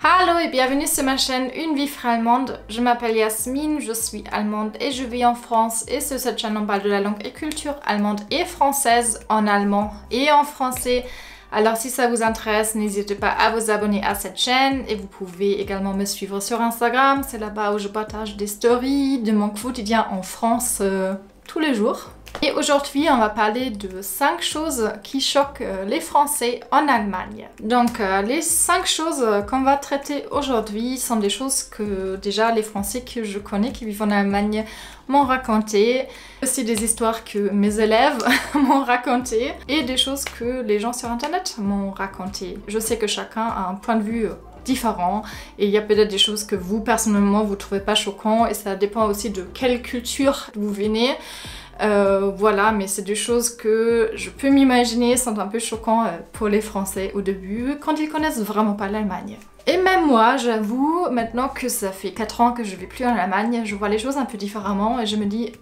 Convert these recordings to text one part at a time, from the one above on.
Hallo et bienvenue sur ma chaîne Une vie allemande. Je m'appelle Yasmine, je suis allemande et je vis en France. Et sur cette chaîne on parle de la langue et culture allemande et française en allemand et en français. Alors si ça vous intéresse, n'hésitez pas à vous abonner à cette chaîne et vous pouvez également me suivre sur Instagram. C'est là-bas où je partage des stories de mon quotidien en France tous les jours. Et aujourd'hui, on va parler de 5 choses qui choquent les Français en Allemagne. Donc, les 5 choses qu'on va traiter aujourd'hui sont des choses que déjà les Français que je connais qui vivent en Allemagne m'ont racontées. Aussi des histoires que mes élèves m'ont racontées et des choses que les gens sur internet m'ont racontées. Je sais que chacun a un point de vue différent et il y a peut-être des choses que vous personnellement vous trouvez pas choquant et ça dépend aussi de quelle culture vous venez. Voilà, mais c'est des choses que je peux m'imaginer sont un peu choquants pour les Français au début, quand ils connaissent vraiment pas l'Allemagne. Et même moi, j'avoue, maintenant que ça fait 4 ans que je vis plus en Allemagne, je vois les choses un peu différemment et je me dis,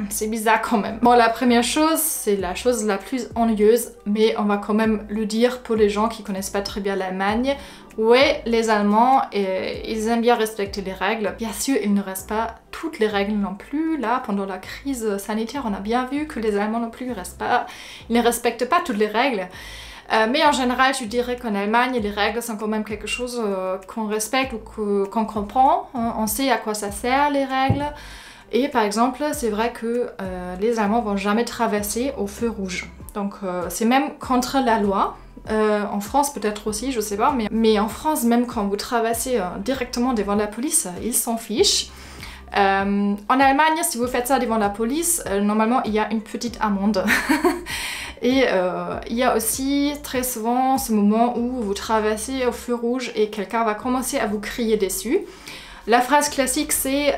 c'est bizarre quand même. Bon, la première chose, c'est la chose la plus ennuyeuse, mais on va quand même le dire pour les gens qui connaissent pas très bien l'Allemagne. Ouais, les Allemands, ils aiment bien respecter les règles. Bien sûr, ils ne restent pas toutes les règles non plus. Là, pendant la crise sanitaire, on a bien vu que les Allemands non plus ils ne respectent pas toutes les règles. Mais en général, je dirais qu'en Allemagne, les règles sont quand même quelque chose qu'on respecte ou qu'on comprend. On sait à quoi ça sert, les règles. Et par exemple, c'est vrai que les Allemands vont jamais traverser au feu rouge. Donc c'est même contre la loi. En France peut-être aussi, je sais pas, mais en France, même quand vous traversez directement devant la police, ils s'en fichent. En Allemagne, si vous faites ça devant la police, normalement il y a une petite amende. Et il y a aussi très souvent ce moment où vous traversez au feu rouge et quelqu'un va commencer à vous crier dessus. La phrase classique c'est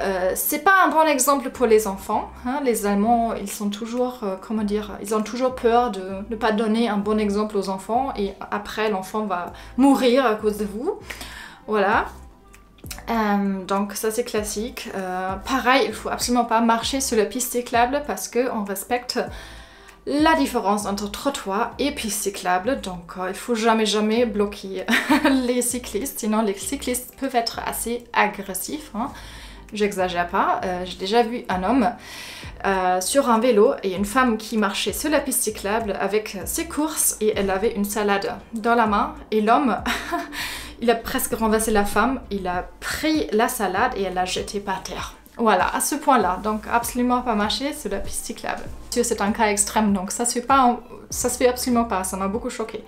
pas un bon exemple pour les enfants. Hein. Les Allemands, ils sont toujours, comment dire, ils ont toujours peur de ne pas donner un bon exemple aux enfants et après l'enfant va mourir à cause de vous. Voilà. Donc ça c'est classique. Pareil, il faut absolument pas marcher sur la piste cyclable parce qu'on respecte la différence entre trottoir et piste cyclable, donc il faut jamais bloquer les cyclistes, sinon les cyclistes peuvent être assez agressifs, hein. J'exagère pas, j'ai déjà vu un homme sur un vélo et une femme qui marchait sur la piste cyclable avec ses courses et elle avait une salade dans la main et l'homme il a presque renversé la femme, il a pris la salade et elle l'a jetée par terre. Voilà, à ce point-là, donc absolument pas marcher sur la piste cyclable. C'est un cas extrême, donc ça se fait absolument pas, ça m'a beaucoup choqué.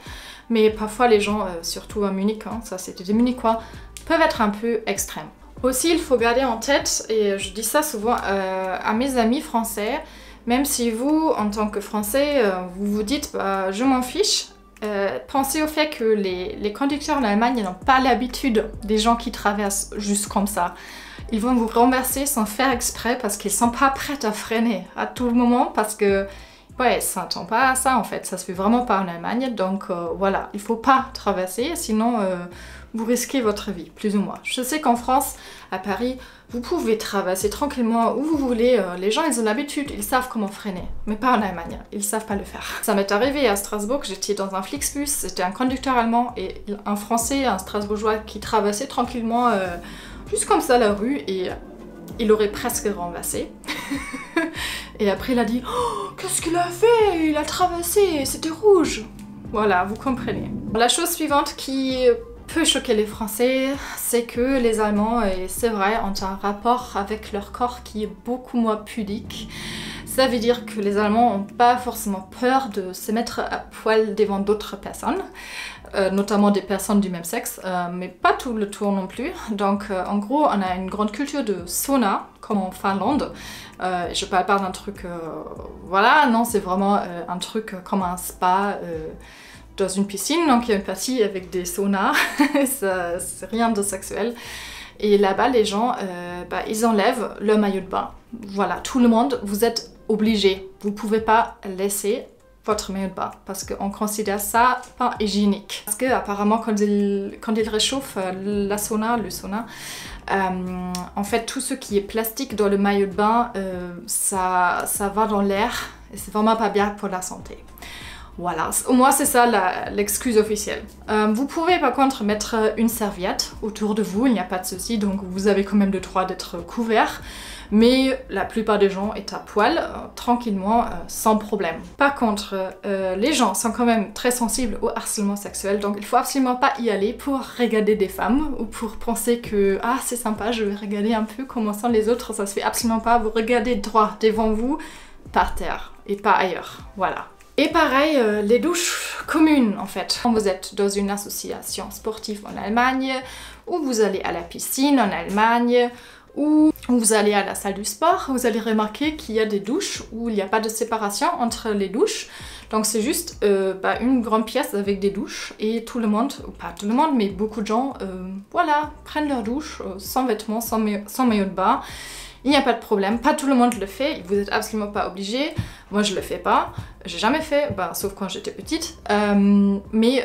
Mais parfois les gens, surtout à Munich, hein, ça c'était des Munichois, peuvent être un peu extrêmes. Aussi, il faut garder en tête, et je dis ça souvent à mes amis français, même si vous, en tant que Français, vous vous dites bah, je m'en fiche, pensez au fait que les conducteurs en Allemagne n'ont pas l'habitude des gens qui traversent juste comme ça. Ils vont vous renverser sans faire exprès parce qu'ils sont pas prêts à freiner à tout moment parce que ouais, ça n'attend pas à ça en fait, ça se fait vraiment pas en Allemagne, donc voilà, il faut pas traverser, sinon vous risquez votre vie, plus ou moins. Je sais qu'en France, à Paris, vous pouvez traverser tranquillement où vous voulez, les gens ils ont l'habitude, ils savent comment freiner, mais pas en Allemagne, ils savent pas le faire. Ça m'est arrivé à Strasbourg, j'étais dans un Flixbus, c'était un conducteur allemand et un Français, un Strasbourgeois qui traversait tranquillement juste comme ça la rue et il aurait presque renversé. Et après il a dit oh, qu'est-ce qu'il a fait? Il a traversé, c'était rouge. Voilà, vous comprenez. La chose suivante qui peut choquer les Français, c'est que les Allemands, et c'est vrai, ont un rapport avec leur corps qui est beaucoup moins pudique. Ça veut dire que les Allemands n'ont pas forcément peur de se mettre à poil devant d'autres personnes, notamment des personnes du même sexe, mais pas tout le tour non plus. Donc en gros, on a une grande culture de sauna, comme en Finlande. Je parle pas d'un truc, voilà, non, c'est vraiment un truc comme un spa dans une piscine, donc il y a une partie avec des saunas, c'est rien de sexuel. Et là-bas, les gens, bah, ils enlèvent le maillot de bain. Voilà, tout le monde, vous êtes obligés. Vous pouvez pas laisser votre maillot de bain parce qu'on considère ça pas hygiénique. Parce que apparemment, quand ils réchauffent le sauna, en fait, tout ce qui est plastique dans le maillot de bain, ça va dans l'air et c'est vraiment pas bien pour la santé. Voilà, au moins c'est ça l'excuse officielle. Vous pouvez par contre mettre une serviette autour de vous, il n'y a pas de souci, donc vous avez quand même le droit d'être couvert. Mais la plupart des gens est à poil, tranquillement, sans problème. Par contre, les gens sont quand même très sensibles au harcèlement sexuel, donc il faut absolument pas y aller pour regarder des femmes ou pour penser que « Ah, c'est sympa, je vais regarder un peu comment sont les autres », ça se fait absolument pas. Vous regardez droit devant vous, par terre, et pas ailleurs, voilà. Et pareil, les douches communes en fait. Quand vous êtes dans une association sportive en Allemagne, ou vous allez à la piscine en Allemagne, ou vous allez à la salle du sport, vous allez remarquer qu'il y a des douches où il n'y a pas de séparation entre les douches. Donc c'est juste une grande pièce avec des douches et tout le monde, ou pas tout le monde, mais beaucoup de gens, voilà, prennent leur douche sans vêtements, sans maillot de bain. Il n'y a pas de problème, pas tout le monde le fait, vous n'êtes absolument pas obligé. Moi je le fais pas, j'ai jamais fait, sauf quand j'étais petite. Mais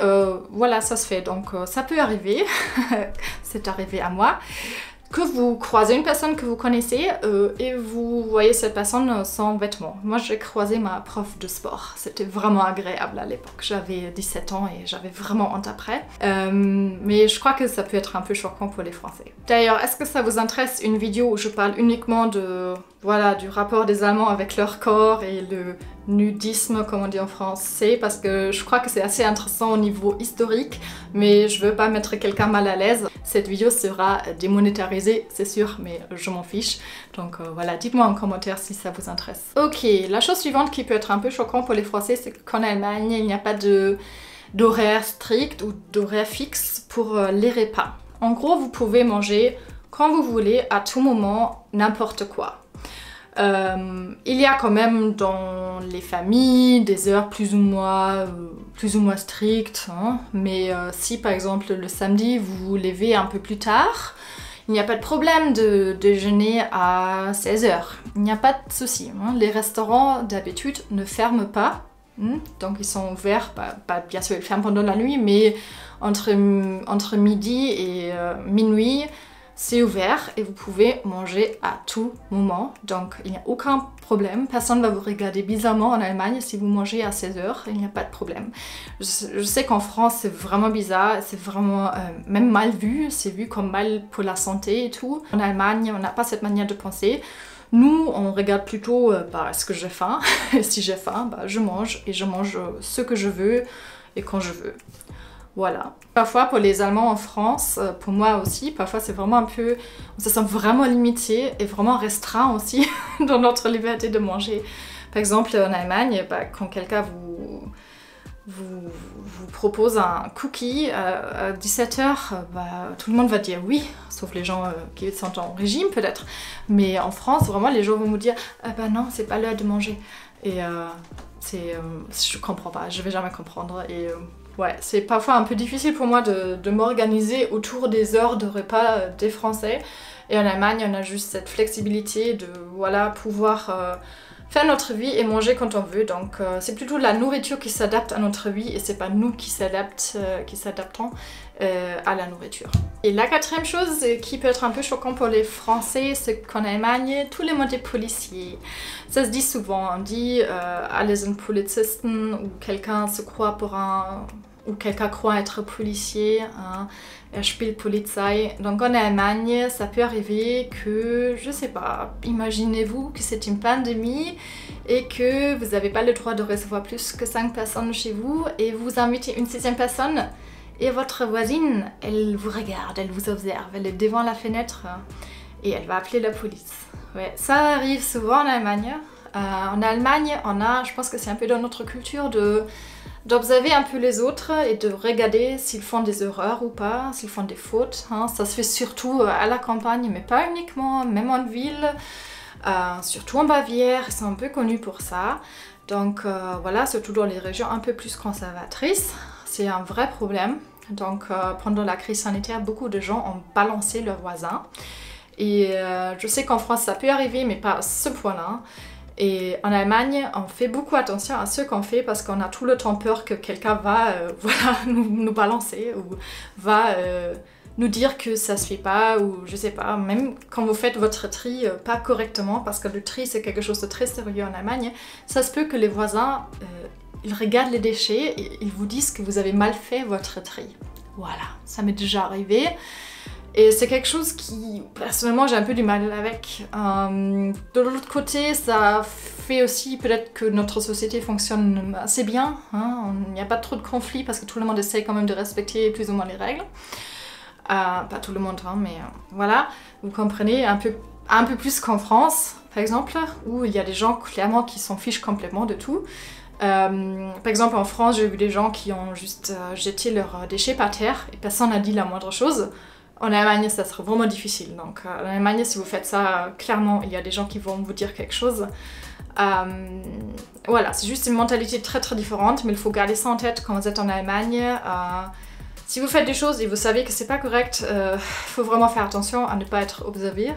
voilà, ça se fait, donc ça peut arriver, c'est arrivé à moi. Que vous croisez une personne que vous connaissez et vous voyez cette personne sans vêtements. Moi, j'ai croisé ma prof de sport. C'était vraiment agréable à l'époque. J'avais 17 ans et j'avais vraiment honte après. Mais je crois que ça peut être un peu choquant pour les Français. D'ailleurs, est-ce que ça vous intéresse une vidéo où je parle uniquement de, voilà, du rapport des Allemands avec leur corps et le nudisme, comme on dit en français, parce que je crois que c'est assez intéressant au niveau historique, mais je veux pas mettre quelqu'un mal à l'aise. Cette vidéo sera démonétarisée, c'est sûr, mais je m'en fiche. Donc voilà, dites-moi en commentaire si ça vous intéresse. Ok, la chose suivante qui peut être un peu choquante pour les Français, c'est qu'en Allemagne, il n'y a pas d'horaire strict ou d'horaire fixe pour les repas. En gros, vous pouvez manger quand vous voulez, à tout moment, n'importe quoi. Il y a quand même dans les familles des heures plus ou moins strictes, hein, mais si par exemple le samedi vous vous levez un peu plus tard, il n'y a pas de problème de déjeuner à 16h, il n'y a pas de souci. Hein. Les restaurants d'habitude ne ferment pas, donc ils sont ouverts, bien sûr ils ferment pendant la nuit, mais entre midi et minuit, c'est ouvert et vous pouvez manger à tout moment, donc il n'y a aucun problème. Personne ne va vous regarder bizarrement en Allemagne si vous mangez à 16h, il n'y a pas de problème. Je sais qu'en France c'est vraiment bizarre, c'est vraiment même mal vu, c'est vu comme mal pour la santé et tout. En Allemagne on n'a pas cette manière de penser. Nous on regarde plutôt est-ce que j'ai faim, et si j'ai faim, je mange et je mange ce que je veux et quand je veux. Voilà. Parfois pour les Allemands en France, pour moi aussi, parfois c'est vraiment un peu... On se sent vraiment limité et vraiment restreint aussi dans notre liberté de manger. Par exemple en Allemagne, quand quelqu'un vous propose un cookie à 17h, tout le monde va dire oui, sauf les gens qui sont en régime peut-être. Mais en France, vraiment les gens vont vous dire non, c'est pas l'heure de manger. Et je comprends pas, je vais jamais comprendre. Et ouais, c'est parfois un peu difficile pour moi de m'organiser autour des heures de repas des Français. Et en Allemagne, on a juste cette flexibilité de voilà, pouvoir faire notre vie et manger quand on veut. Donc c'est plutôt la nourriture qui s'adapte à notre vie et c'est pas nous qui s'adaptons à la nourriture. Et la quatrième chose qui peut être un peu choquant pour les Français, c'est qu'en Allemagne, tous les mots des policiers, ça se dit souvent, on dit alle sind Polizisten ou quelqu'un se croit pour un... ou quelqu'un croit être policier, hein, spielt Polizei. Donc en Allemagne, ça peut arriver que, je sais pas, imaginez-vous que c'est une pandémie et que vous n'avez pas le droit de recevoir plus que 5 personnes chez vous et vous invitez une 6e personne et votre voisine, elle vous regarde, elle vous observe, elle est devant la fenêtre et elle va appeler la police. Ouais, ça arrive souvent en Allemagne. En Allemagne, on a, je pense que c'est un peu dans notre culture d'observer un peu les autres et de regarder s'ils font des erreurs ou pas, s'ils font des fautes. Hein. Ça se fait surtout à la campagne, mais pas uniquement, même en ville, surtout en Bavière, ils sont un peu connus pour ça. Donc voilà, surtout dans les régions un peu plus conservatrices, c'est un vrai problème. Donc pendant la crise sanitaire, beaucoup de gens ont balancé leurs voisins. Et je sais qu'en France ça peut arriver, mais pas à ce point-là. Et en Allemagne, on fait beaucoup attention à ce qu'on fait parce qu'on a tout le temps peur que quelqu'un va voilà, nous balancer ou va nous dire que ça se fait pas ou je sais pas, même quand vous faites votre tri pas correctement parce que le tri c'est quelque chose de très sérieux en Allemagne, ça se peut que les voisins ils regardent les déchets et ils vous disent que vous avez mal fait votre tri. Voilà, ça m'est déjà arrivé. Et c'est quelque chose qui, personnellement, j'ai un peu du mal avec. De l'autre côté, ça fait aussi peut-être que notre société fonctionne assez bien. Hein. Il n'y a pas trop de conflits parce que tout le monde essaie quand même de respecter plus ou moins les règles. Pas tout le monde, hein, mais voilà. Vous comprenez, un peu plus qu'en France, par exemple, où il y a des gens clairement qui s'en fichent complètement de tout. Par exemple, en France, j'ai vu des gens qui ont juste jeté leurs déchets par terre et personne n'a dit la moindre chose. En Allemagne, ça serait vraiment difficile. Donc, en Allemagne, si vous faites ça, clairement, il y a des gens qui vont vous dire quelque chose. Voilà, c'est juste une mentalité très très différente, mais il faut garder ça en tête quand vous êtes en Allemagne. Si vous faites des choses et vous savez que c'est pas correct, il faut vraiment faire attention à ne pas être observé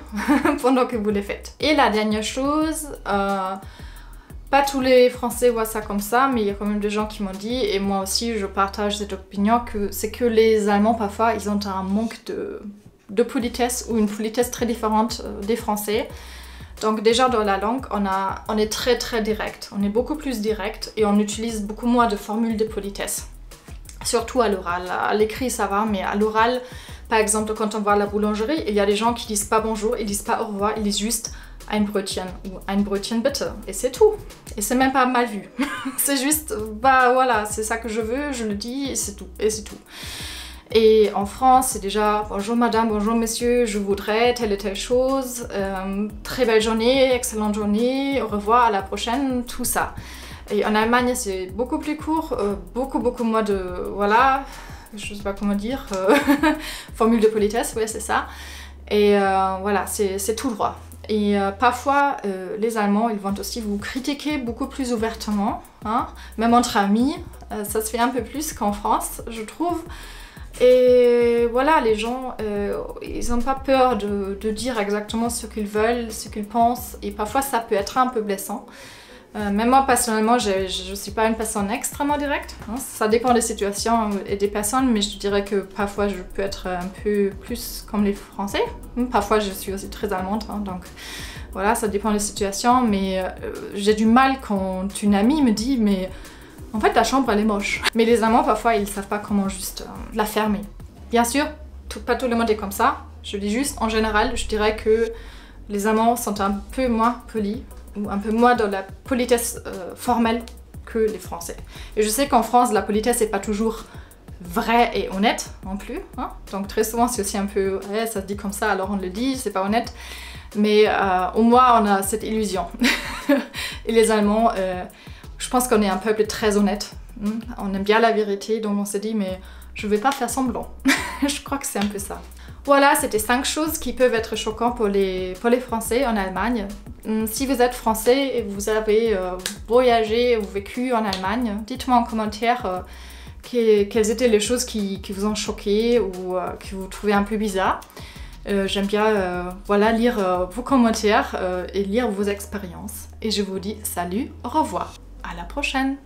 pendant que vous les faites. Et la dernière chose, pas tous les Français voient ça comme ça, mais il y a quand même des gens qui m'ont dit, et moi aussi je partage cette opinion, que c'est que les Allemands parfois ils ont un manque de politesse ou une politesse très différente des Français. Donc déjà dans la langue, on est très très direct, on est beaucoup plus direct et on utilise beaucoup moins de formules de politesse. Surtout à l'oral. À l'écrit ça va, mais à l'oral, par exemple quand on va à la boulangerie, il y a des gens qui disent pas bonjour, ils disent pas au revoir, ils disent juste ein Brötchen ou ein Brötchen bitte. Et c'est tout. Et c'est même pas mal vu. C'est juste, bah voilà, c'est ça que je veux, je le dis et c'est tout. Et c'est tout. Et en France, c'est déjà bonjour madame, bonjour monsieur, je voudrais telle et telle chose, très belle journée, excellente journée, au revoir, à la prochaine, tout ça. Et en Allemagne, c'est beaucoup plus court, beaucoup moins de, voilà, je sais pas comment dire, formule de politesse, ouais c'est ça. Et voilà, c'est tout droit. Et parfois, les Allemands, ils vont aussi vous critiquer beaucoup plus ouvertement, hein, même entre amis, ça se fait un peu plus qu'en France, je trouve. Et voilà, les gens, ils n'ont pas peur de dire exactement ce qu'ils veulent, ce qu'ils pensent, et parfois ça peut être un peu blessant. Même moi, personnellement, je ne suis pas une personne extrêmement directe, hein. Ça dépend des situations et des personnes, mais je dirais que parfois je peux être un peu plus comme les Français. Parfois je suis aussi très allemande, hein, donc voilà, ça dépend des situations, mais j'ai du mal quand une amie me dit « mais en fait ta chambre elle est moche ». Mais les Allemands, parfois, ils ne savent pas comment juste la fermer. Bien sûr, pas tout le monde est comme ça, je dis juste, en général, je dirais que les Allemands sont un peu moins polis, ou un peu moins dans la politesse formelle que les Français. Et je sais qu'en France, la politesse n'est pas toujours vraie et honnête non plus. Hein. Donc très souvent, c'est aussi un peu ouais, ça se dit comme ça, alors on le dit, c'est pas honnête. Mais au moins, on a cette illusion. Et les Allemands, je pense qu'on est un peuple très honnête. On aime bien la vérité, donc on s'est dit, mais je vais pas faire semblant. Je crois que c'est un peu ça. Voilà, c'était 5 choses qui peuvent être choquantes pour les Français en Allemagne. Si vous êtes français et vous avez voyagé ou vécu en Allemagne, dites-moi en commentaire quelles étaient les choses qui vous ont choqué ou que vous trouvez un peu bizarres. J'aime bien voilà, lire vos commentaires et lire vos expériences. Et je vous dis salut, au revoir, à la prochaine!